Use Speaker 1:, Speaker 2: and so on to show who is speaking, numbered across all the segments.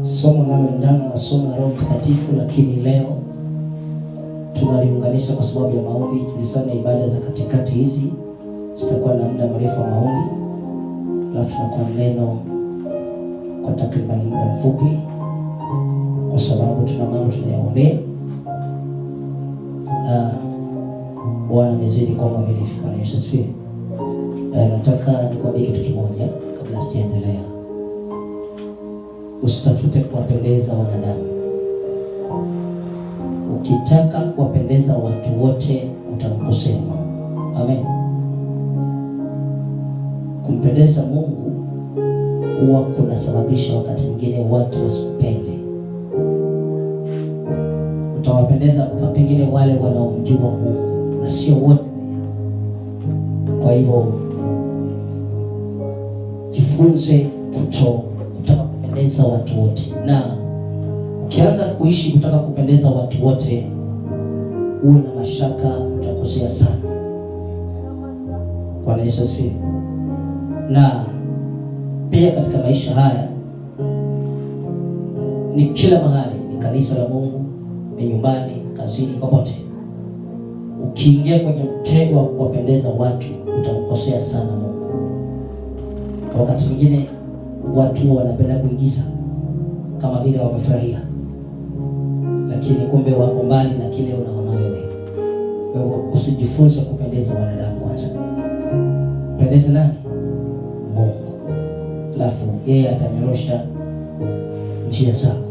Speaker 1: somo linaloendana na somo la Roho Mtakatifu, lakini leo tunaliunganisha kwa sababu ya maombi. Tulisema ibada za katikati hizi zitakuwa na muda mrefu wa maombi, alafu tunakuwa neno kwa takriban muda mfupi, kwa sababu tuna mambo tunayaombea na Bwana amezidi kwa mwaminifu. Bwana Yesu asifiwe. Nataka nikwambie kitu kimoja kabla sijaendelea. Usitafute kuwapendeza wanadamu. Ukitaka kuwapendeza watu wote utamkosea Mungu. Amen. Kumpendeza Mungu huwa kunasababisha wakati mwingine watu wasikupende. Utawapendeza pengine wale wanaomjua Mungu na sio wote. Kwa hivyo jifunze kutaka kupendeza watu wote, na ukianza kuishi kutaka kupendeza watu wote, uwe na mashaka utakosea sana. Bwana Yesu asifiwe. Na pia katika maisha haya ni kila mahali, ni kanisa la Mungu, ni nyumbani, kazini, popote. Ukiingia kwenye mtego wa kuwapendeza watu utamkosea sana Mungu. Kwa wakati mwingine watu wanapenda kuigiza kama vile wamefurahia, lakini kumbe wako mbali na kile unaona wewe. Kwa hivyo usijifunze kupendeza wanadamu kwanza. Pendeze nani? Mungu. Alafu yeye atanyorosha njia zako,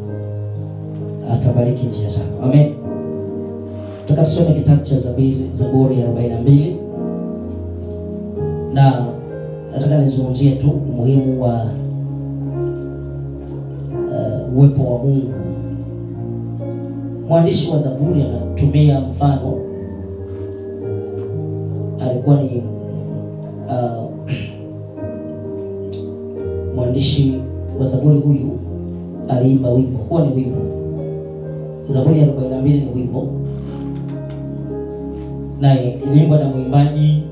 Speaker 1: atabariki njia zako. Amen. Nataka tusome kitabu cha Zaburi ya 42, na nataka nizungumzie tu umuhimu wa uwepo wa Mungu. Mwandishi wa Zaburi anatumia mfano. Alikuwa ni mwandishi wa Zaburi huyu aliimba wimbo. Huo ni wimbo. Zaburi ya 42 ni wimbo, na iliimbwa na mwimbaji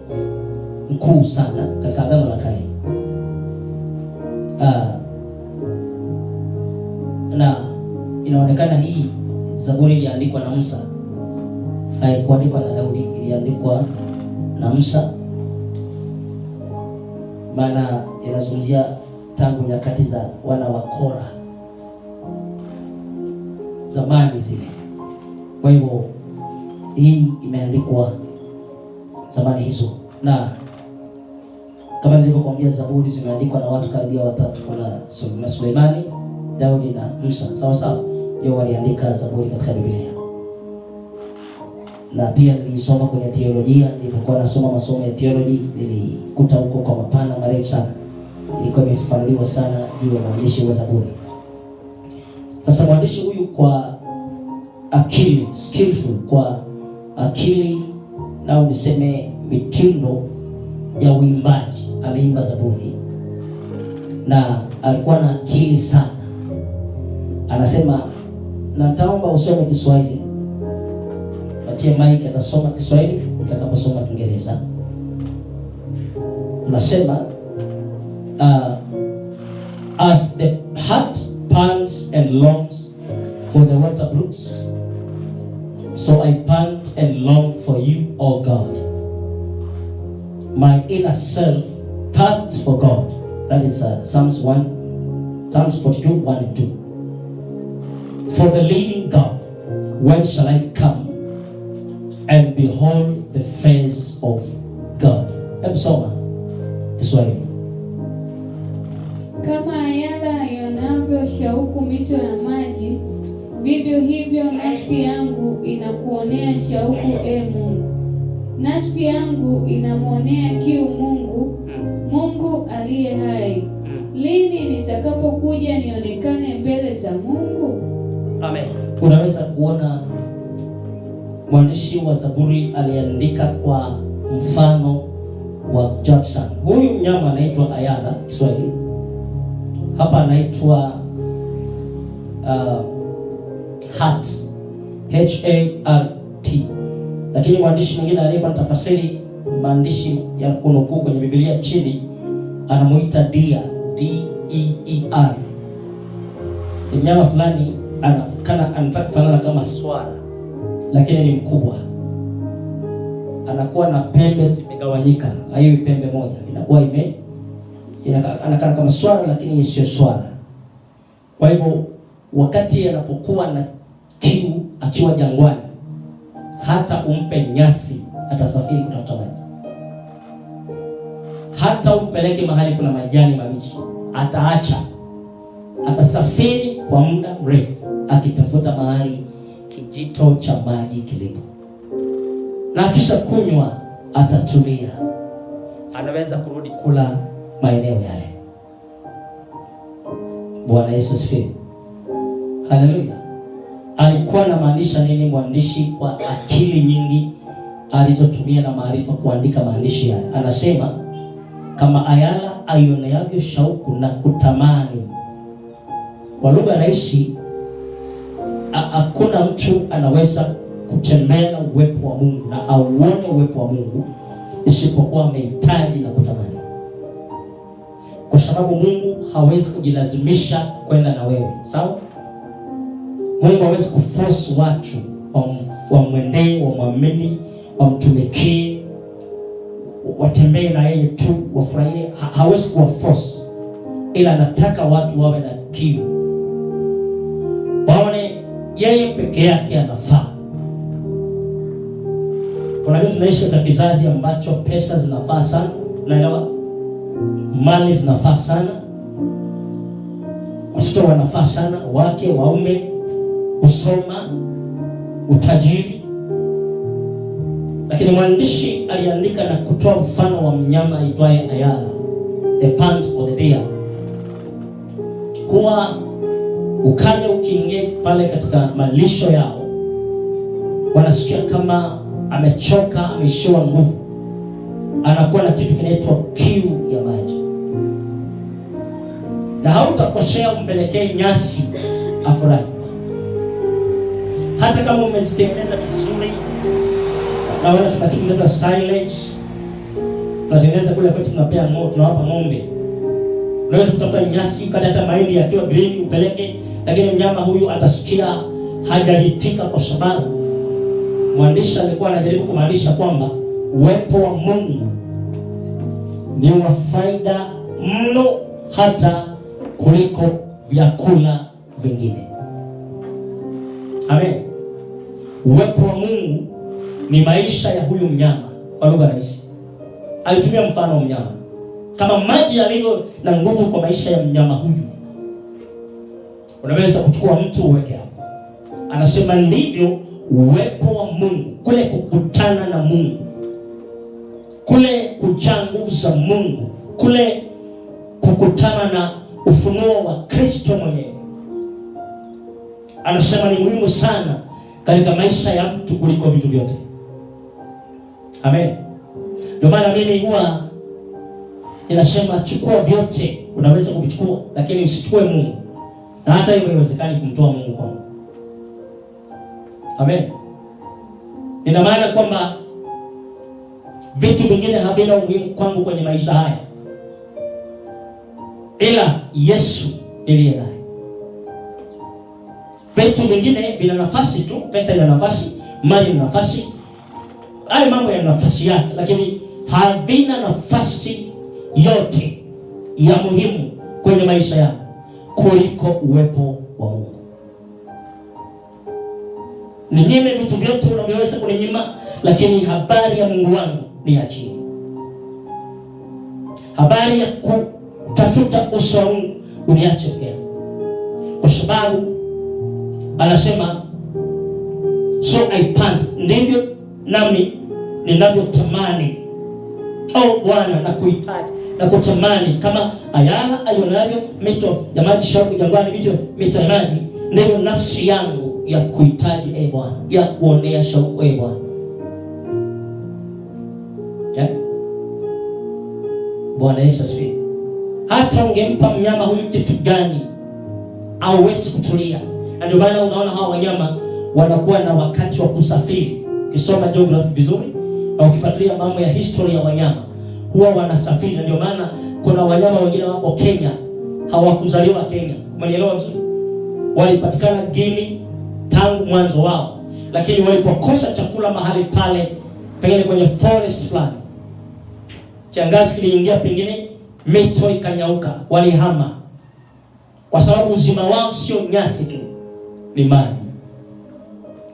Speaker 1: mkuu sana katika Agano la Kale. Na inaonekana hii Zaburi iliandikwa na Musa. Haikuandikwa na Daudi, iliandikwa na Musa. Maana inazungumzia tangu nyakati za wana wa Kora, zamani zile. Kwa hivyo hii imeandikwa zamani hizo, na kama nilivyokuambia Zaburi zimeandikwa na watu karibia watatu. Kuna Suleimani, Daudi na Musa. Sawa sawa, ndio waliandika Zaburi katika Biblia. Na pia nilisoma kwenye teolojia, nilipokuwa nasoma masomo ya theology, nilikuta huko kwa mapana marefu sana ilikuwa imefafanuliwa sana juu ya mwandishi wa Zaburi. Sasa mwandishi huyu kwa akili, skillful, kwa akili nao niseme mitindo ya uimbaji, aliimba Zaburi na alikuwa na akili sana. Anasema, na nitaomba usome Kiswahili. Patie Mike atasoma Kiswahili, utakaposoma Kiingereza. Anasema as the heart pants and longs for the water brooks, so I pant and long for you, O God. My inner self thirsts for God. That is Psalms 42, 1 and 2. For the living God, when shall I come and behold the face of God? Hebu soma Kiswahili.
Speaker 2: Kama ayala ionavyo shauku mito ya maji, vivyo hivyo nafsi yangu inakuonea shauku, Mungu. Nafsi yangu inamwonea kiu Mungu, Mungu aliye hai. Lini nitakapokuja nionekane mbele za Mungu? Amen.
Speaker 1: Unaweza kuona mwandishi wa Zaburi aliandika kwa mfano wa Jackson. Huyu mnyama anaitwa ayala Kiswahili. Hapa anaitwa heart, H-A-R-T. Lakini mwandishi mwingine aliyekuwa tafasiri maandishi ya kunukuu kwenye Biblia chini anamuita deer, D-E-E-R. mnyama fulani anataka kufanana kama swara, lakini ni mkubwa. Anakuwa na pembe zimegawanyika, hayo pembe moja inakuwa anakaa kama swara, lakini sio swara. Kwa hivyo wakati anapokuwa na kiu akiwa jangwani, hata umpe nyasi atasafiri kutafuta maji. Hata umpeleke mahali kuna majani mabichi, ataacha, atasafiri kwa muda mrefu akitafuta mahali kijito cha maji kilipo, na kisha kunywa atatulia, anaweza kurudi kula maeneo yale. Bwana Yesu asifiwe. Haleluya. Alikuwa anamaanisha nini mwandishi kwa akili nyingi alizotumia na maarifa kuandika maandishi haya? Anasema kama ayala aioneavyo shauku na kutamani. Kwa lugha rahisi, hakuna mtu anaweza kutembea na uwepo wa Mungu na auone uwepo wa Mungu isipokuwa amehitaji na kutamani. Kwa sababu Mungu hawezi kujilazimisha kwenda na wewe, sawa? Mungu hawezi kuforce watu wamwendee, wamwamini, wamtumikie, watembee na yeye tu, wafurahie. Hawezi kuwaforce, ila anataka watu wawe na kiu, waone yeye peke yake anafaa. Unajua tunaishi katika kizazi ambacho pesa zinafaa sana, unaelewa? Mali zinafaa sana, watoto wanafaa sana, wake, waume, kusoma, utajiri. Lakini mwandishi aliandika na kutoa mfano wa mnyama aitwaye ayala, the pant or the deer. Huwa ukame ukiingia pale katika malisho yao, wanasikia kama amechoka, ameishiwa nguvu, anakuwa na kitu kinaitwa kiu ya maji. Na hautakosea umpelekee nyasi afurahi. Hata kama umezitengeneza vizuri, na wala tuna kitu kinaitwa silage, tunatengeneza kule kwetu, tunapea ng'ombe, tunawapa ng'ombe. Unaweza kutafuta nyasi kati hata mahindi yakiwa green upeleke, lakini mnyama huyu atasikia hajaridhika, kwa sababu mwandishi alikuwa anajaribu kumaanisha kwamba uwepo wa Mungu ni wa faida mno hata kuliko vyakula vingine. Amen. Uwepo wa Mungu ni maisha ya huyu mnyama. Kwa lugha rahisi, alitumia mfano wa mnyama. Kama maji yalivyo na nguvu kwa maisha ya mnyama huyu, unaweza kuchukua mtu uweke hapo. Anasema ndivyo uwepo wa Mungu, kule kukutana na Mungu, kule kujaa nguvu za Mungu, kule kukutana na ufunuo wa Kristo mwenyewe, anasema ni muhimu sana katika maisha ya mtu kuliko vitu vyote. Amen. Ndio maana mimi huwa ninasema chukua vyote, unaweza kuvichukua, lakini usichukue Mungu. Na hata hivyo haiwezekani kumtoa Mungu kwangu. Amen. Ina maana kwamba vitu vingine havina umuhimu kwangu kwenye maisha haya, ila Yesu niliye naye. Vitu vingine vina nafasi tu, pesa ina nafasi, mali ina nafasi, hayo mambo yana nafasi yake, lakini havina nafasi yote ya muhimu kwenye maisha yangu kuliko uwepo wa Mungu. Ninyime vitu vyote unavyoweza kuninyima, lakini habari ya Mungu wangu niachie. Habari ya kutafuta uso wa Mungu uniache pekee, kwa sababu anasema so I pant, ndivyo nami ninavyotamani, oh Bwana, na kuhitaji na kutamani, kama ayala aionavyo mito ya maji shauku jangwani, mito ya maji, ndivyo nafsi yangu ya kuhitaji Bwana, ya kuonea shauku Bwana. Bwana Yesu asifiwe. Hata ungempa mnyama huyu kitu gani, hauwezi kutulia. Na ndio maana unaona hawa wanyama wanakuwa na wakati wa kusafiri. Ukisoma geography vizuri na ukifuatilia mambo ya history ya wanyama, huwa wanasafiri. Ndio maana kuna wanyama wengine wako Kenya hawakuzaliwa Kenya. Umeelewa vizuri? walipatikana Guinea tangu mwanzo wao, lakini walipokosa chakula mahali pale, pengine kwenye forest fulani, kiangazi kiliingia, pengine mito ikanyauka, walihama, kwa sababu uzima wao sio nyasi tu, ni maji.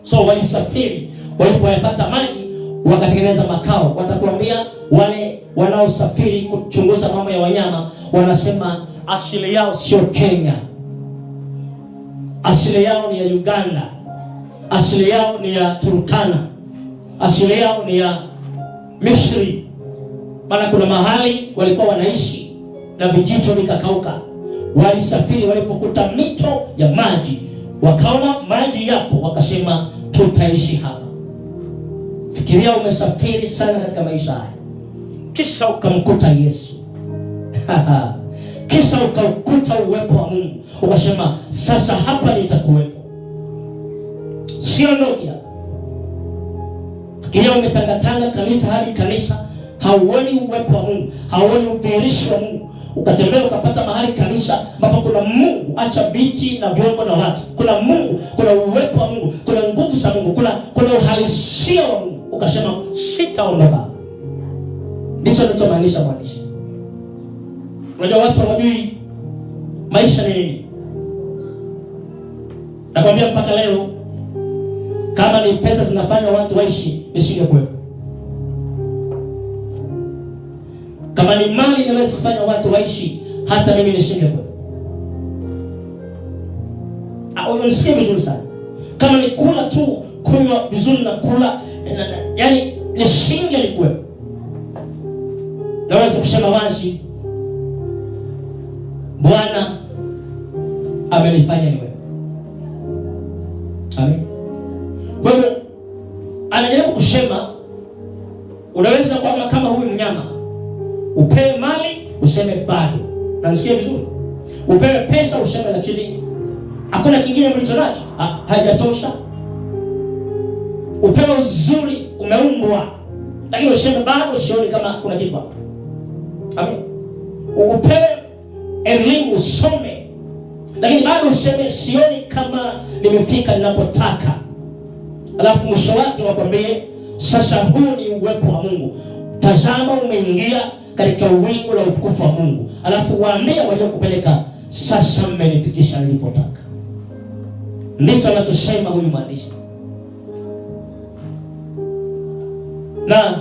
Speaker 1: So walisafiri, walipoyapata maji wakatengeneza makao. Watakuambia wale wanaosafiri kuchunguza mambo ya wanyama, wanasema asili yao sio Kenya, asili yao ni ya Uganda, asili yao ni ya Turkana, asili yao ni ya Misri. Maana kuna mahali walikuwa wanaishi na vijito vikakauka. Walisafiri, walipokuta mito ya maji, wakaona maji yapo, wakasema tutaishi hapa. Fikiria umesafiri sana katika maisha haya, kisha ukamkuta Yesu. Kisha ukaukuta uwepo wa Mungu, ukasema sasa hapa nitakuwepo, siondoki hapa. Fikiria umetangatanga kanisa hadi kanisa, hauoni uwepo wa Mungu, hauoni udhihirisho wa Mungu. Ukatembea ukapata mahali kanisa ambapo kuna Mungu, acha viti na vyombo na watu. Kuna Mungu, kuna uwepo wa Mungu, kuna nguvu za Mungu, kuna uhalisia wa Mungu. Ukasema sitaondoka. Ndicho ninachomaanisha mwandishi. Unajua watu hawajui maisha ni nini. Nakwambia mpaka leo, kama ni pesa zinafanya watu waishi, nisingekuwepo. Kama ni mali inaweza kufanya watu waishi, hata mimi nisingekuwepo. Unasikia vizuri sana. Kama ni kula tu, kunywa vizuri na kula, yani nisingekuwepo. Naweza kusema wazi, Bwana amenifanya niwe. Amen. Kwa hiyo anajaribu kusema, unaweza kuwa kama huyu mnyama, upewe mali useme bado. Na nisikie vizuri. Upewe pesa useme lakini hakuna kingine mlicho nacho, haijatosha. Upewe uzuri, umeumbwa, lakini useme bado sioni kama kuna kitu hapo. Amen. Upewe elimu usome, lakini bado useme sioni kama nimefika ninapotaka. Alafu mwisho wake wakwambie sasa huu ni uwepo wa Mungu. Tazama umeingia katika wingu la utukufu wa Mungu. Alafu waambie waliokupeleka sasa mmenifikisha nilipotaka. Ndicho anachosema huyu mwandishi. Na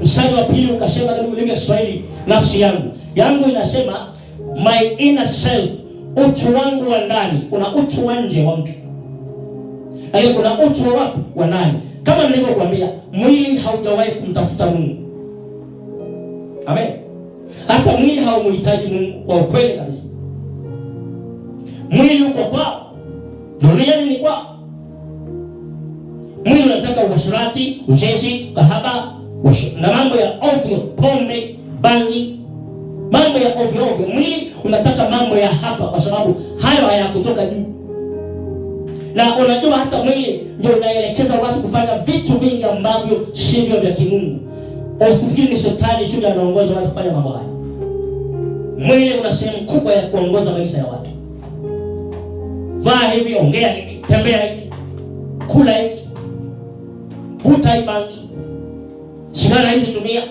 Speaker 1: mstari wa pili ukasema katika lugha ya Kiswahili, nafsi yangu inasema my inner self, utu wangu wa ndani. Kuna utu wa nje wa mtu, lakini kuna utu wa wapi? Wa ndani. Kama nilivyokuambia, mwili haujawahi kumtafuta Mungu. Amen. Hata mwili haumuhitaji Mungu kwa ukweli kabisa. Mwili uko kwao, duniani ni kwao. Mwili unataka uasherati, uzinzi, kahaba na mambo ya ovyo, pombe, bangi, mambo ya ovyo ovyo. Mwili unataka mambo ya hapa, kwa sababu hayo hayakutoka juu. Na unajua hata mwili ndio unaelekeza watu kufanya vitu vingi ambavyo sivyo vya kimungu. Usifikiri ni shetani tu anaongoza watu kufanya mambo haya. Mwili una sehemu kubwa ya kuongoza maisha ya watu. Vaa hivi, ongea hivi, tembea hivi, kula hivi, vuta bangi, sigara hizi tumia.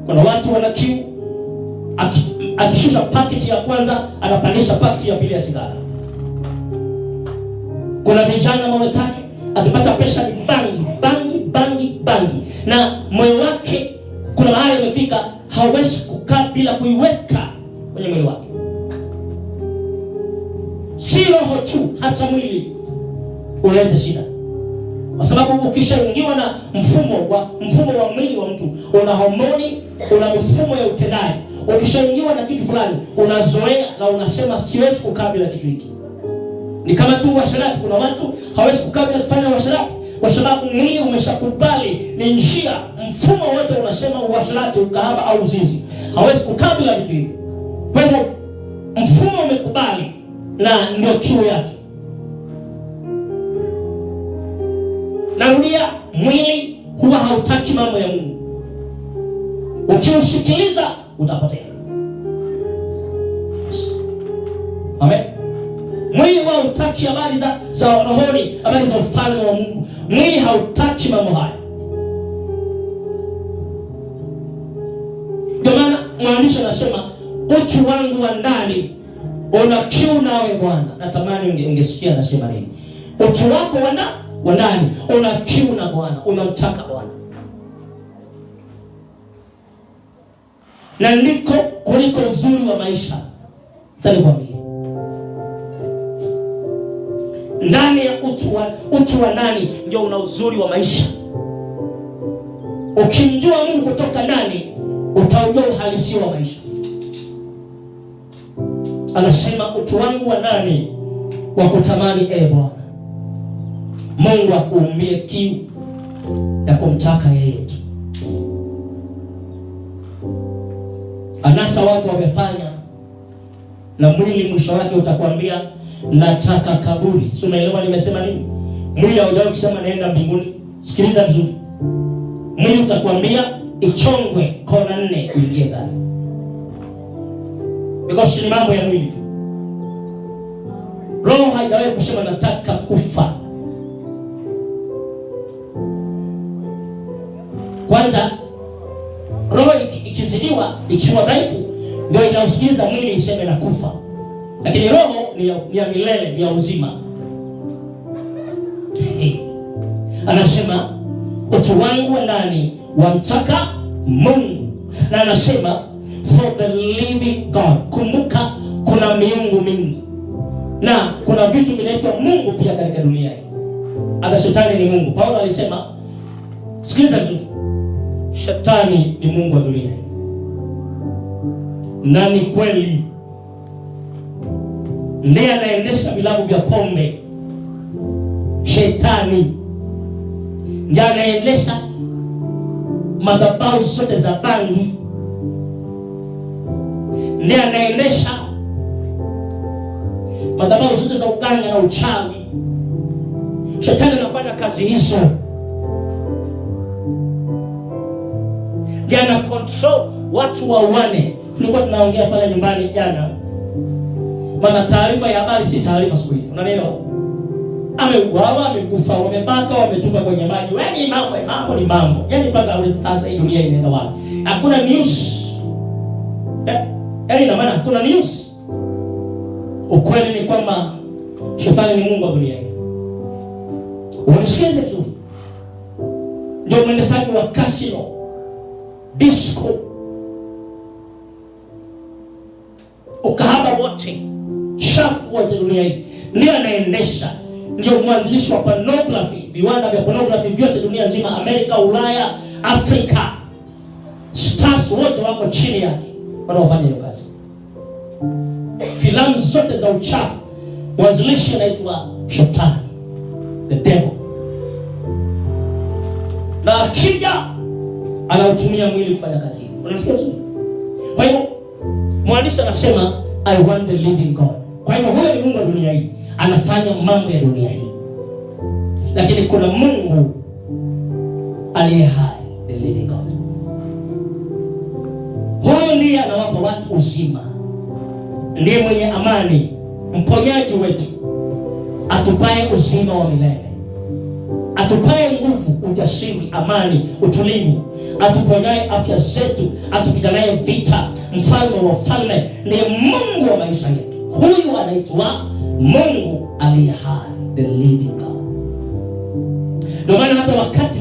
Speaker 1: Kuna watu wana kiu, akishusha paketi ya kwanza anapandisha paketi ya pili ya sigara. Kuna vijana mawetatu, akipata pesa ni bangi, bangi, bangi, bangi. Na moyo wake kuna mahali amefika, hawezi kukaa bila kuiweka kwenye mwili wake. Si roho tu, hata mwili unaleta shida. Kwa sababu ukishaingiwa na mfumo wa mwili wa mtu, una homoni, una mifumo ya utendaji. Ukishaingiwa na kitu fulani, unazoea na unasema siwezi kukaa bila kitu hiki. Ni kama tu uasherati. Kuna watu hawezi kukaa bila kufanya uasherati, kwa sababu mwili umeshakubali, ni njia, mfumo wote unasema uasherati, ukahaba au uzinzi. Hawezi kukaa bila vitu hivi. Kwa hivyo mfumo umekubali na ndio kiu yake. Narudia, mwili huwa hautaki mambo ya Mungu. Ukiusikiliza utapotea. Amen. Mwili wao hutaki habari za rohoni, habari za ufalme wa Mungu. Mwili hautaki mambo haya. Ndio maana mwandishi anasema uchu wangu wa ndani una kiu nawe Bwana. Natamani ungesikia anasema nini. Uchu wako wa ndani una kiu na Bwana, unamtaka Bwana. Na ndiko kuliko uzuri wa maisha. Tanikwambia. Ndani ya uchu wa ndani ndio una uzuri wa maisha. Ukimjua Mungu kutoka ndani, utaujua uhalisia wa maisha. Anasema utu wangu wa ndani wa kutamani Bwana. Mungu akuumbie kiu ya kumtaka yeye tu. Anasa watu wamefanya, na mwili mwisho wake utakwambia nataka kaburi. Si unaelewa nimesema nini? Mwili haujawahi kusema naenda mbinguni. Sikiliza vizuri. Mwili utakwambia ichongwe kona 4 uingie ndani. Because ni mambo ya mwili tu. Roho haijawahi kusema nataka kufa. Kwanza roho ikizidiwa, ikiwa dhaifu, ndio inausikiliza mwili iseme na kufa. Lakini roho ni ya milele, ni ya uzima. Anasema utu wangu wa ndani wamtaka Mungu. Na anasema for the living God. Kumbuka kuna miungu mingi, na kuna vitu vinaitwa Mungu pia katika dunia hii. Hata shetani ni Mungu. Paulo alisema, sikiliza tu, shetani ni Mungu wa dunia hii. Na ni kweli. Ndiye anaendesha vilabu vya pombe. Shetani ndiye anaendesha madhabahu zote za bangi. Ndiye anaendesha madhabahu zote za uganga na uchawi. Shetani anafanya kazi hizo. Ndiye ana control watu wauane. Tulikuwa tunaongea pale nyumbani jana. Maana taarifa ya habari si taarifa siku hizi. Unanielewa? Ameuawa, amekufa, wamebaka, wametupa kwenye maji. Yaani mambo ni mambo. Yaani mpaka sasa hii dunia inaenda wapi? Hakuna news. Yaani ina maana hakuna news. Ukweli ni kwamba shetani ni Mungu wa dunia hii. Unasikiza vizuri? Ndio mwendeshaji wa casino, disco, ukahaba wote, shafu wa dunia hii. Ndiye anaendesha. Ndio mwanzilishi wa pornography, viwanda vya pornography vyote dunia nzima, Amerika, Ulaya, Afrika. Stars wote wako chini yake wanaofanya hiyo kazi. Filamu zote za uchafu, mwanzilishi anaitwa Shetani, the devil. Na akija anautumia mwili kufanya kazi hiyo. Unasikia vizuri? Kwa hiyo mwandishi anasema I want the living God. Kwa hiyo huyo ni Mungu wa dunia hii, anafanya mambo ya dunia hii. Lakini kuna Mungu aliye hai, the living God. Huyo ndiye anawapa watu uzima. Ndiye mwenye amani, mponyaji wetu, atupaye uzima wa milele, atupaye nguvu, ujasiri, amani, utulivu, atuponyaye afya zetu, atupiganaye vita, mfalme wa falme. Ndiye Mungu wa maisha yetu. Huyu anaitwa Mungu aliye hai, the living God. Ndio maana hata wakati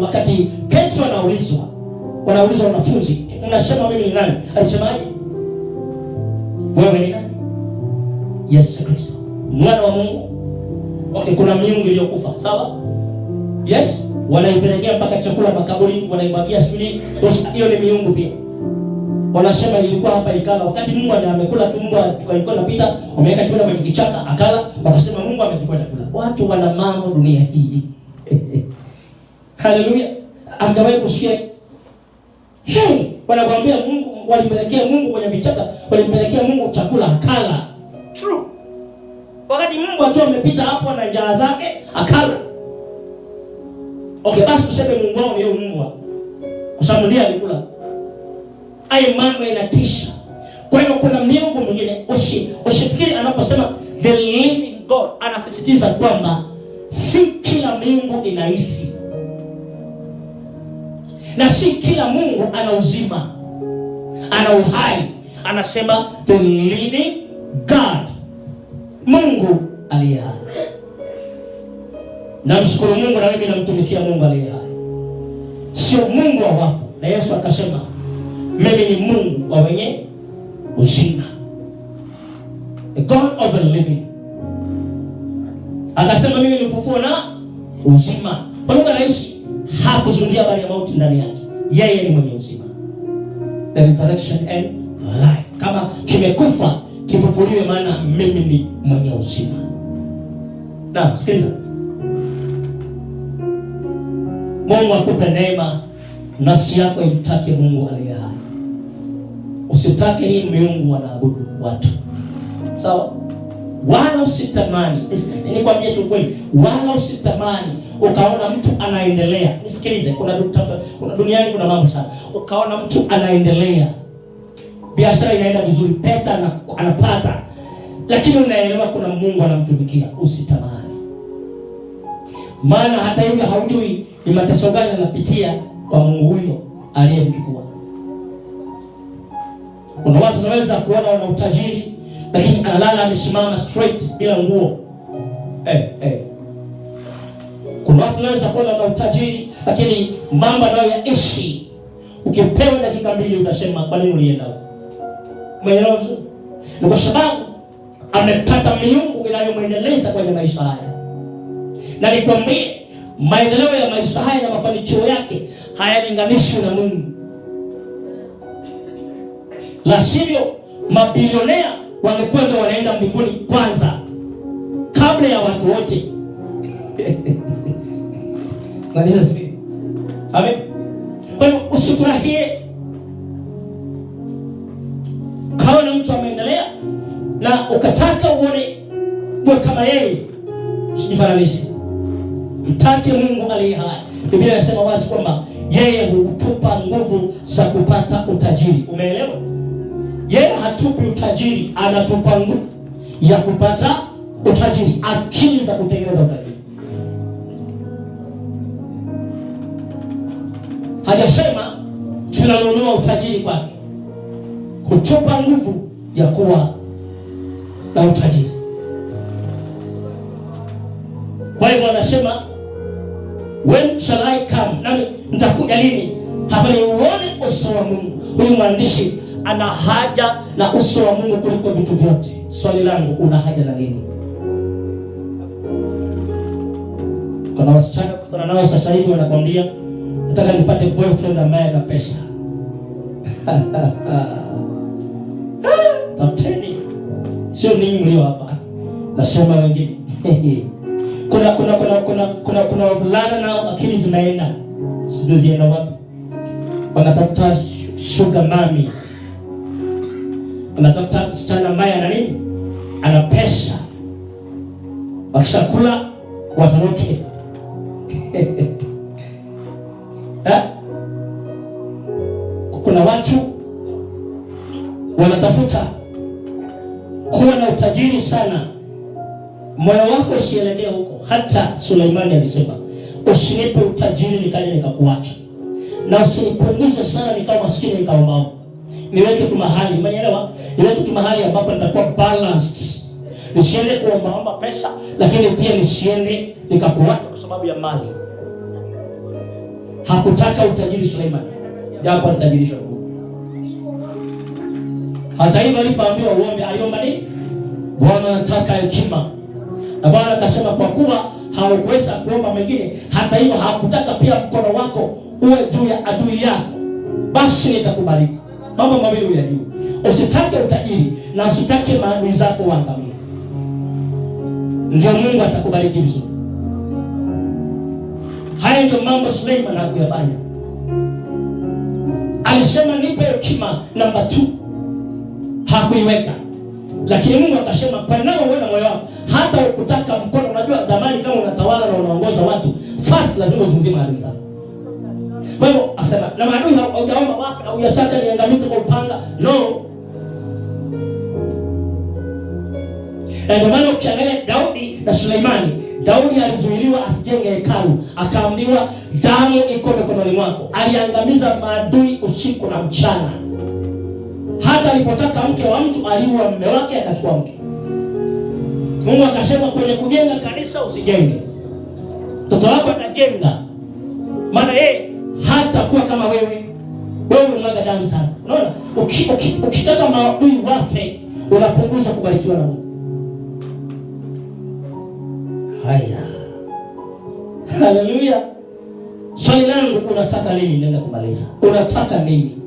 Speaker 1: wakati Petro wanaulizwa wanafunzi, unasema mimi ni nani? Alisemaje? Wewe ni nani? Yesu Kristo, mwana wa Mungu. Okay, kuna miungu iliyokufa, sawa? Yes, wanaipelekea mpaka chakula makaburi, wanaibakia shughuli. Hiyo ni miungu pia. Wanasema ilikuwa hapa ikala, wakati Mungu amekula tumbo, tulikuwa napita, wameweka chakula kwenye kichaka akala, wakasema Mungu amechukua chakula. Watu wana mambo dunia hii. Haleluya. Angawahi kusikia wanakuambia Mungu, walimpelekea Mungu kwenye vichaka, walimpelekea Mungu chakula akala. True. Wakati Mungu atoa amepita hapo na njaa zake akala. Okay, basi tuseme Mungu wao ni yeye Mungu. Kusamulia alikula. Hayo mambo yanatisha. Kwa hiyo kuna miungu mingine God anasisitiza kwamba si kila miungu inaishi na si kila Mungu ana uzima, ana uhai. Anasema the living God, Mungu aliye hai. Namshukuru Mungu na mimi namtumikia Mungu aliye hai, sio Mungu wa wafu. Na Yesu akasema mimi ni Mungu wa wenye uzima, the God of the living. Akasema mimi ni ufufuo na uzima. Kwa lugha rahisi, hakuzungumzia habari ya mauti ndani yake. Yeye ni mwenye uzima, the resurrection and life. Kama kimekufa kifufuliwe, maana mimi ni mwenye uzima. Na sikiliza, Mungu akupe neema, nafsi yako imtake Mungu aliye hai. Usitake hii miungu wanaabudu watu, sawa? Wala usitamani, nikwambie tu kweli, wala usitamani ukaona mtu anaendelea. Nisikilize, kuna duniani kuna mambo sana. Ukaona mtu anaendelea, biashara inaenda vizuri, pesa anapata, lakini unaelewa kuna Mungu anamtumikia. Usitamani, maana hata hivyo haujui ni mateso gani anapitia kwa Mungu huyo aliyemchukua. Kuna watu wanaweza kuona wana utajiri, lakini analala amesimama straight bila nguo. Kuna watu wanaweza kuona wana utajiri, lakini mambo anayoyaishi, ukipewa dakika mbili utasema kwa nini ulienda huko? Umeelewa vizuri? Ni kwa sababu amepata miungu inayomwendeleza kwenye maisha haya. Na nikwambie, maendeleo ya maisha haya na mafanikio yake hayalinganishwi na Mungu. La sivyo mabilionea wangekwenda wanaenda mbinguni kwanza kabla ya watu wote. Amen. Kwa hiyo usifurahie kaona mtu ameendelea na ukataka uone kwa kama yeye. Usijifananishe. Mtake Mungu aliye hai. Biblia inasema wazi kwamba yeye hutupa nguvu za kupata utajiri. Umeelewa? Yeye hatupi utajiri, anatupa nguvu ya kupata utajiri, akili za kutengeneza utajiri. Hajasema tunanunua utajiri kwake, hutupa nguvu ya kuwa na utajiri. Kwa hivyo anasema when shall I come? Nani nitakuja lini? Hapa ni uone uso wa Mungu. Huyu mwandishi ana haja na uso wa Mungu kuliko vitu vyote. Swali langu, una haja na nini? Kuna wasichana kutana nao sasa hivi wanakwambia nataka nipate boyfriend ambaye ana pesa. Tafuteni. Sio ninyi mlio hapa, nasema wengine. Kuna wavulana nao akili zimeenda, sijui zienda wapi. Wanatafuta sugar mami, wanatafuta msichana ambaye ana nini, ana pesa, wakishakula watoroke. Kuna watu wanatafuta kuwa na utajiri sana. Moyo wako usielekee huko. Hata Suleimani alisema, usinipe utajiri nikaje nikakuacha, na usinipunguze sana nikawa maskini nikaomba. Niweke tu mahali, umeelewa? Niweke tu mahali ambapo nitakuwa balanced. Nisiende kuomba pesa, lakini pia nisiende nikakuacha kwa sababu ya mali. Hakutaka utajiri Suleimani, japo alitajirishwa. Hata hivyo alipoambiwa uombe, aliomba nini? Bwana nataka hekima. Na Bwana akasema kwa kuwa haukuweza kuomba mengine, hata hivyo hakutaka pia mkono wako uwe juu ya adui yako, basi nitakubariki. Mambo mawili uyajue. Usitake utajiri na usitake maadui zako waangamie. Ndio Mungu atakubariki vizuri. Haya ndio mambo Suleiman hakuyafanya. Alisema nipe hekima, namba 2 hakuiweka. Lakini Mungu akasema kwa neno wewe na moyo wako, hata ukutaka mkono. Unajua zamani kama unatawala na unaongoza watu, first lazima uzungumzie maadui zako. Kwa hivyo asema na maadui haujaomba wafe na uyataka niangamize kwa upanga. No. Na ndio maana ukiangalia Daudi na Suleimani, Daudi alizuiliwa asijenge hekalu, akaambiwa damu iko mikononi mwako. Aliangamiza maadui usiku na mchana. Hata alipotaka mke wa mtu aliua mume wake, akachukua mke. Mungu akasema kwenye kujenga kanisa usijenge. Mtoto wako atajenga. Maana yeye hata kuwa kama wewe. Wewe unamwaga damu sana. Unaona? Ukitaka maadui wafe, unapunguza kubarikiwa na Mungu. Haya. Haleluya. Swali langu, unataka nini? Nenda kumaliza. Unataka nini?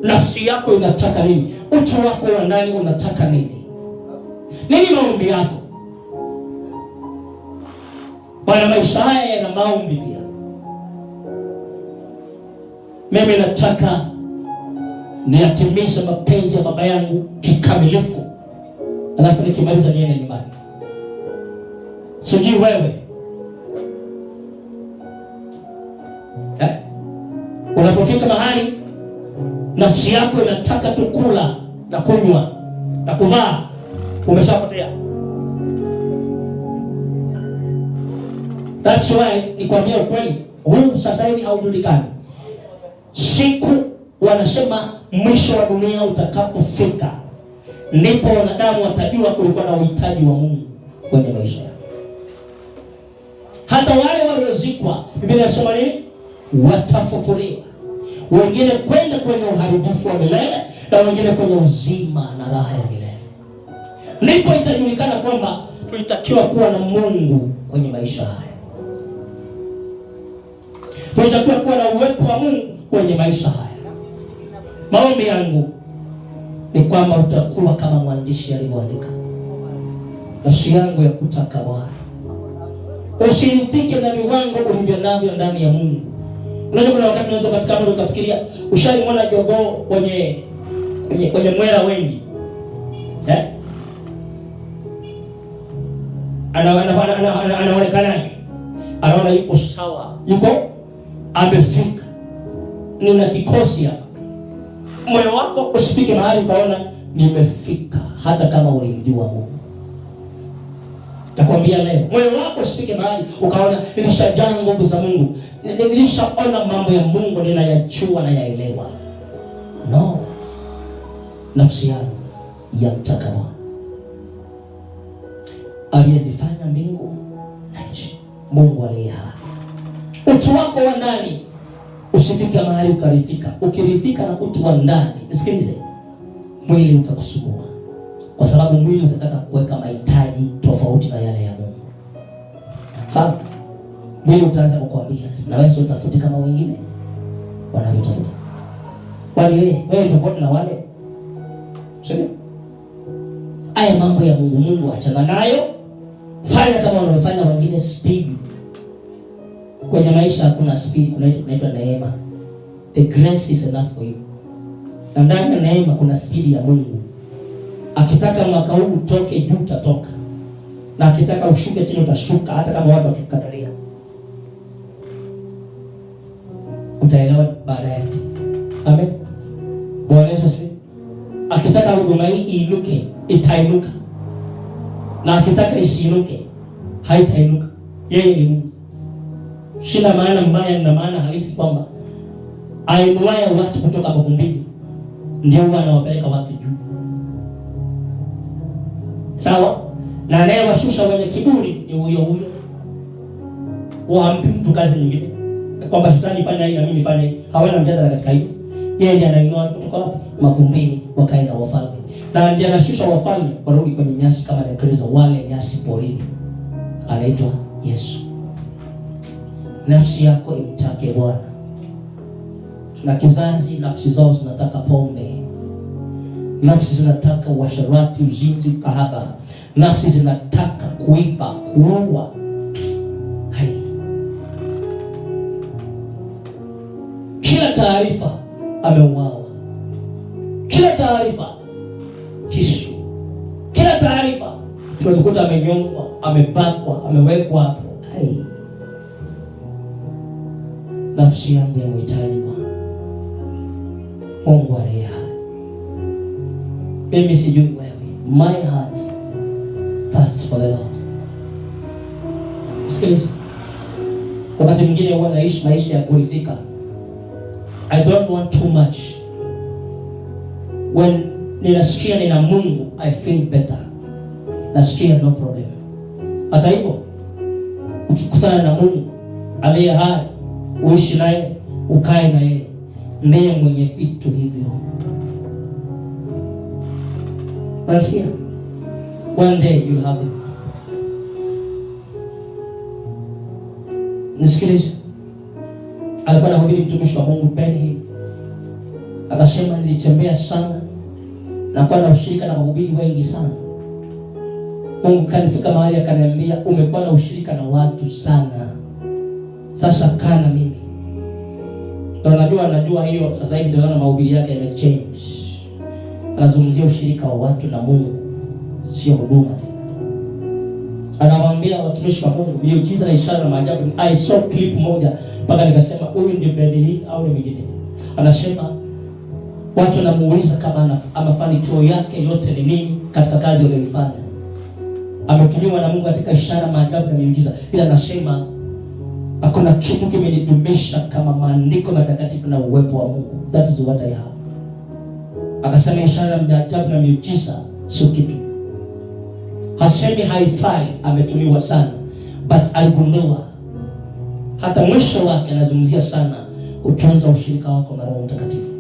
Speaker 1: Nafsi yako inataka nini? Utu wako wa ndani unataka nini? Nini maombi yako? Bwana, maisha haya yana maombi pia. Mimi nataka niyatimize mapenzi ya Baba yangu kikamilifu, alafu nikimaliza niende nyumbani. Sijui wewe. Unapofika mahali nafsi yako inataka tu kula na kunywa na kuvaa, umeshapotea. That's why nikwambia ukweli, huu sasa hivi haujulikani. Siku wanasema mwisho wa dunia utakapofika, ndipo wanadamu watajua kulikuwa na uhitaji wa Mungu kwenye maisha yao. Hata wale waliozikwa, Biblia inasema nini? Watafufuliwa. Wengine kwenda kwenye uharibifu wa milele na wengine kwenye uzima na raha ya milele. Ndipo itajulikana kwamba tulitakiwa kuwa na Mungu kwenye maisha haya. Tulitakiwa kuwa na uwepo wa Mungu kwenye maisha haya. Maombi yangu ni kwamba utakuwa kama mwandishi alivyoandika. Nafsi yangu ya kutaka Bwana. Usiridhike na viwango ulivyo navyo ndani ya Mungu. Unajua kuna wakati unaweza kufika hapo ukafikiria ushaimwona jogoo kwenye mwera wengi. Anaonekana anaona yuko sawa. Yuko amefika. Nina kikosi hapa. Moyo wako usifike mahali ukaona nimefika, hata kama ulimjua Mungu. Takwambia leo, moyo wako usifike mahali ukaona nilishajaa nguvu za Mungu, nilishaona mambo ya Mungu ninayajua na yaelewa. No. Nafsi yangu yamtaka Bwana aliyezifanya mbingu na nchi, Mungu aliye hai. Utu wako wa ndani usifike mahali ukaridhika. Ukiridhika na utu wa ndani, nisikilize, mwili utakusumbua, kwa sababu mwili unataka kuweka mahitaji tofauti na yale ya Mungu. Sawa? Mwili utaanza kukuambia, "Na wewe utafuti kama wengine wanavyotafuta." Kwani wewe tofauti na wale? Sio? Haya mambo ya Mungu achana nayo. Fanya kama wanavyofanya wengine, speed. Kwenye maisha hakuna speed, kunaitwa neema. The grace is enough for you. Na ndani ya neema kuna speed ya Mungu. Akitaka mwaka huu utoke juu utatoka. Na akitaka ushuke chini utashuka, hata kama watu wakikatalia. Utaelewa baadaye. Amen. Bwana Yesu asifiwe. Akitaka huduma hii iinuke, itainuka. Na akitaka isiinuke, haitainuka. Yeye ni Mungu. Sina maana mbaya, na maana halisi kwamba ainuaye watu kutoka mavumbini ndio huwa anawapeleka watu juu. Sawa? Na anayewashusha wenye kiburi ni huyo. Waampi mtu kazi nyingine, kwamba shetani fanya hii na mimi nifanye hii. Hawana mjadala katika hilo. Yeye ndiye anainua watu kutoka wapi? Mavumbini, wakae na wafalme. Na ndiye anashusha wafalme warudi kwenye nyasi kama nekriza, wale nyasi porini. Anaitwa Yesu. Nafsi yako imtake Bwana. Tuna kizazi nafsi zao zinataka pombe. Nafsi zinataka uasherati, uzinzi, kahaba. Nafsi zinataka kuiba, kuua. Hai. Kila taarifa ameuawa. Kila taarifa kisu. Kila taarifa tunamkuta amenyongwa, amebakwa, amewekwa hapo. Hai. Nafsi yangu ya mhitaji Bwana. Mungu aliye hai. Mimi sijui wewe. My heart thirsts for the Lord. Sikiliza. Wakati mwingine huwa naishi maisha ya kuridhika. I don't want too much. When ninasikia nina Mungu, I feel better. Nasikia no problem. Hata hivyo, ukikutana na Mungu aliye hai, uishi naye, ukae na yeye, ndiye mwenye vitu hivyo. Nasikia one day you'll have it. Nisikilize. Alikuwa anahubiri mtumishi wa Mungu Benny. Akasema nilitembea sana na kuwa na ushirika na mahubiri wengi sana. Mungu kanifika mahali akaniambia umekuwa na ushirika na watu sana. Sasa kaa na mimi. Ndio najua hiyo sasa hivi ndio naona mahubiri yake yamechange. Anazungumzia ushirika wa watu na Mungu, sio huduma tena. Anawaambia watumishi wa Mungu miujiza na ishara na maajabu. I saw clip moja mpaka nikasema huyu ndio Benny au ni mwingine. Anasema watu wanamuuliza kama mafanikio yake yote ni nini katika kazi aliyoifanya. Ametumiwa na Mungu katika ishara, maajabu na miujiza. Ila anasema hakuna kitu kimenidumisha kama maandiko matakatifu na uwepo wa Mungu. That is what I have. Akasema ishara, maajabu na miujiza sio kitu. Hasemi haifai, ametumiwa sana. But aligundua hata mwisho wake anazungumzia sana kutunza ushirika wako na Roho Mtakatifu.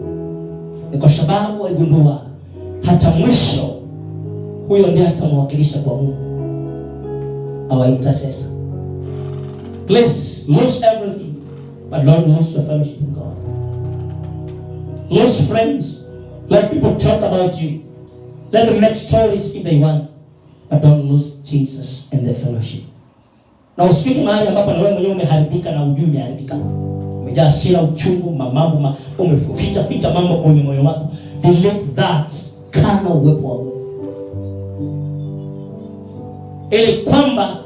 Speaker 1: Ni kwa sababu aligundua hata mwisho huyo ndiye atamwakilisha kwa Mungu. Our intercessor. Please lose everything, but don't lose the fellowship of God. Lose friends. Let people talk about you. Let them make stories if they want, but don't lose Jesus and the fellowship. Na usifike mahali ambapo na wewe mwenyewe umeharibika na ujui umeharibika. Umejaa hasira, uchungu, mambo, umeficha mambo kwenye moyo wako. Delete that. Kana uwepo wa Mungu. Ili kwamba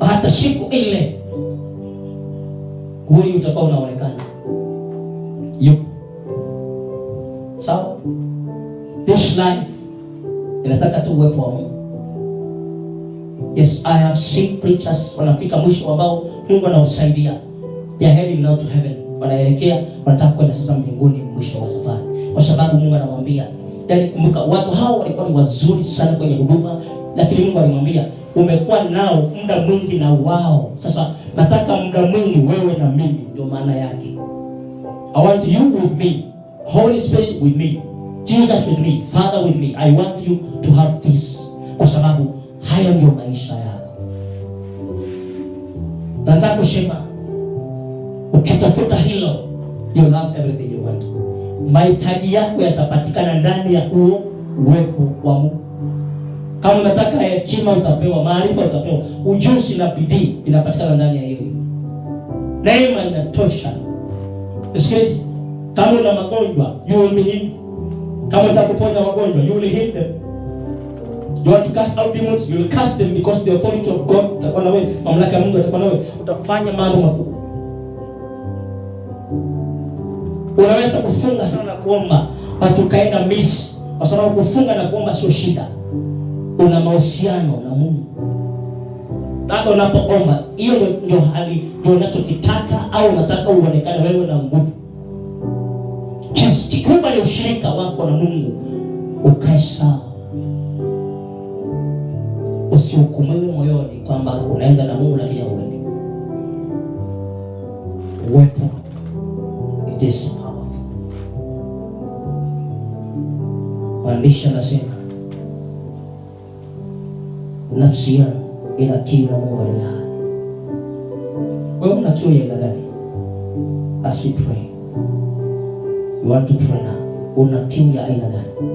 Speaker 1: hata siku ile huyu utakuwa unaonekana. Yupo. Sawa? This life inataka tu uwepo wa Mungu. Yes, I have seen preachers wanafika mwisho ambao Mungu anawasaidia. They are heading now to heaven. Wanaelekea, wanataka kwenda sasa mbinguni mwisho wa safari. Kwa sababu Mungu anamwambia, yani kumbuka watu hao walikuwa ni wazuri sana kwenye huduma, lakini Mungu alimwambia umekuwa nao muda mwingi na wao. Sasa nataka muda mwingi wewe na mimi, ndio maana yake. I want you with me. Holy Spirit with me. Jesus with me. Father with me. I want you to have this. Kwa sababu haya ndio maisha yako. Nataka kusema ukitafuta hilo, you'll have everything you want. Mahitaji yako yatapatikana ndani ya huo uwepo wa Mungu. Kama unataka hekima utapewa, maarifa utapewa, ujuzi na bidii inapatikana ndani ya hiyo. Neema inatosha. Sikiliza, kama una magonjwa, you will be healed. Kama unataka kuponya wagonjwa, you will heal them. You want to cast out demons, you will cast them because the authority of God itakuwa na wewe, mamlaka ya Mungu itakuwa na wewe. Utafanya mambo makubwa. Unaweza kufunga sana na kuomba, watu kaenda miss, kwa sababu kufunga na kuomba sio shida. Una mahusiano na Mungu. Na unapoomba, hiyo ndio hali ndio unachokitaka au unataka uonekane wewe na nguvu. Kikubwa ni ushirika wako na Mungu. Ukae sawa. Usihukumiwe moyoni kwamba unaenda na Mungu lakini hauendi. Uwepo. It is powerful. Maandisha nasema nafsi yangu ina kiu na Mungu aliye hai. Wewe una kiu ya aina gani? As we pray, we want to pray now. Una kiu ya aina gani?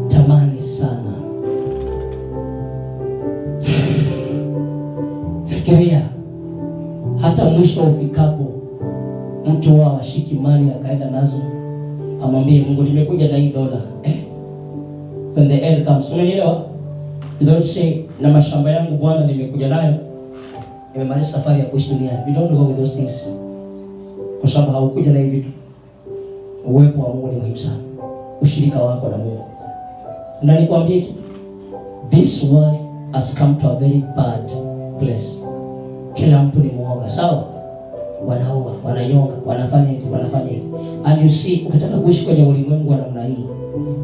Speaker 1: Tamani sana. Fikiria hata mwisho ufikapo, mtu wa washiki mali akaenda nazo, amwambie Mungu nimekuja na hii dola. When the end comes, umeelewa? You don't say na mashamba yangu Bwana nimekuja nayo, nimemaliza safari ya kuishi duniani. You don't go with those things. Kwa sababu haukuja na hivi vitu. Uwepo wa Mungu ni muhimu sana. Ushirika wako na Mungu. Na nikwambie kitu. This world has come to a very bad place. Kila mtu ni muoga, sawa? Wanaua, wananyonga, wanafanya hivi. And you see, ukitaka kuishi kwenye ulimwengu wa namna hii,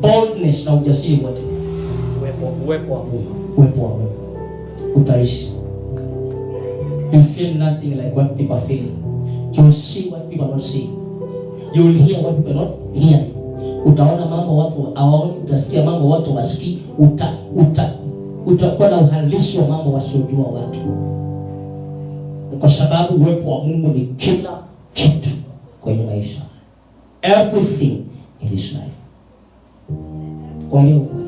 Speaker 1: boldness na ujasiri wote, uwepo wa Mungu, utaishi. You feel nothing like what people are feeling. You will see what people are not seeing. You will hear what people are not hearing. Utaona mambo watu hawaoni, utasikia mambo watu wasikii, utakuwa na uhalisi wa mambo wasiojua watu. Kwa sababu uwepo wa Mungu ni kila kitu kwenye maisha. Everything in this life. Kwambia ukweli.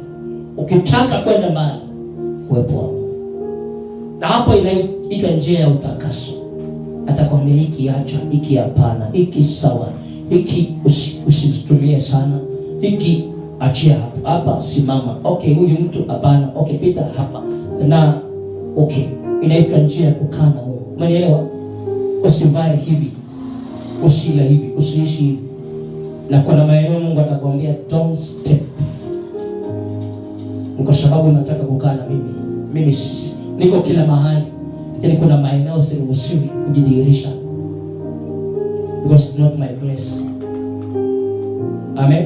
Speaker 1: Ukitaka kwenda mbali, uwepo wa Mungu. Na hapo inaitwa njia ya utakaso. Atakwambia hiki acha, hiki hapana, hiki sawa, hiki usitumie sana, hiki achia hapa. Hapa simama. Okay, huyu mtu hapana. Okay, pita hapa. Na okay, inaitwa njia ya kukaa na Mungu. Umeelewa? Usivae hivi, usila hivi, usiishi hivi. Na kuna maeneo Mungu atakwambia don't step. Kwa sababu nataka kukaa na mimi. Mimi niko kila mahali. Lakini kuna maeneo siruhusiwi kujidhihirisha. Because it's not my place. Amen.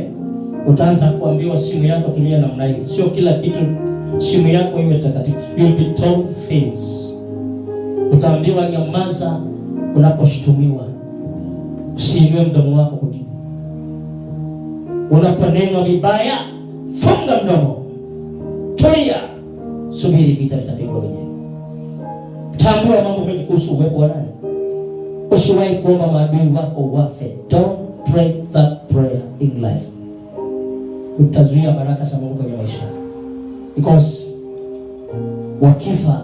Speaker 1: Utaanza kuambiwa simu yako tumia namna hii. Sio kila kitu simu yako iwe takatifu. You will be told things. Utaambiwa nyamaza unaposhtumiwa. Usiinue mdomo wako kujibu. Unaponenwa vibaya, funga mdomo. Tulia. Subiri vita vitapigwa wenyewe. Tambua mambo mengi kuhusu uwepo wa nani. Usiwahi kuomba maadui wako wafe. Don't pray that prayer in life. Utazuia baraka za Mungu kwenye maisha. Because wakifa,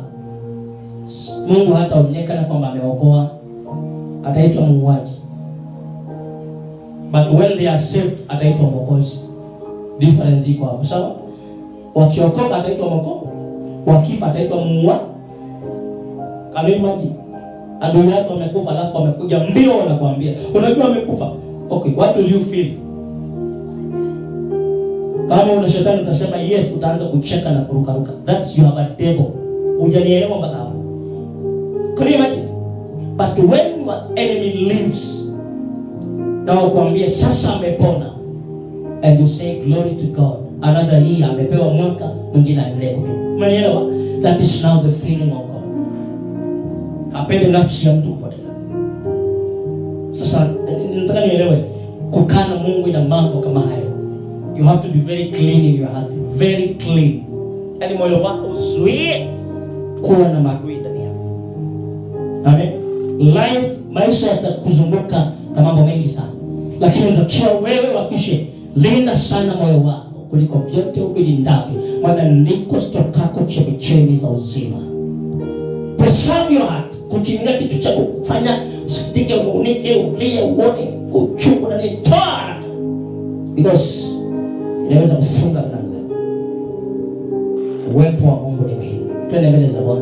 Speaker 1: Mungu hataonekana kwamba ameokoa, ataitwa muuaji. But when they are saved, ataitwa mwokozi. Difference iko hapo, sawa? Wakiokoka ataitwa mwokozi, wakifa ataitwa muuaji. Kama imani adui yako amekufa alafu wamekuja mbio wanakuambia, unajua amekufa. Okay, what will you feel? Kama una shetani utasema yes, utaanza kucheka na kurukaruka. That's you have a devil. Hujanielewa mpaka hapo. Can you imagine? But when your enemy lives, na wakuambia sasa amepona, and you say glory to God, another year amepewa mwaka mwingine aendelee kutu. Umeelewa? That is now the feeling of God. Apende nafsi ya mtu kupotea. Sasa nataka nielewe, kukaa na Mungu ina mambo kama hayo. You have to be very clean in your heart, very clean. Yaani moyo wako uzuie kuwa na maadui ndani yako. Amen. Maisha yatakuzunguka na mambo mengi sana. Lakini unatakiwa wewe wakishe linda sana moyo wako kuliko vyote uvilindavyo, maana ndiko stokako chemchemi za uzima. Preserve your heart. Kukimbia kitu cha kufanya usitike, unike, ulie, uone uchungu na nini, toa. Because inaweza kufunga mlango. Uwepo wa Mungu ni muhimu. Twende mbele za Bwana.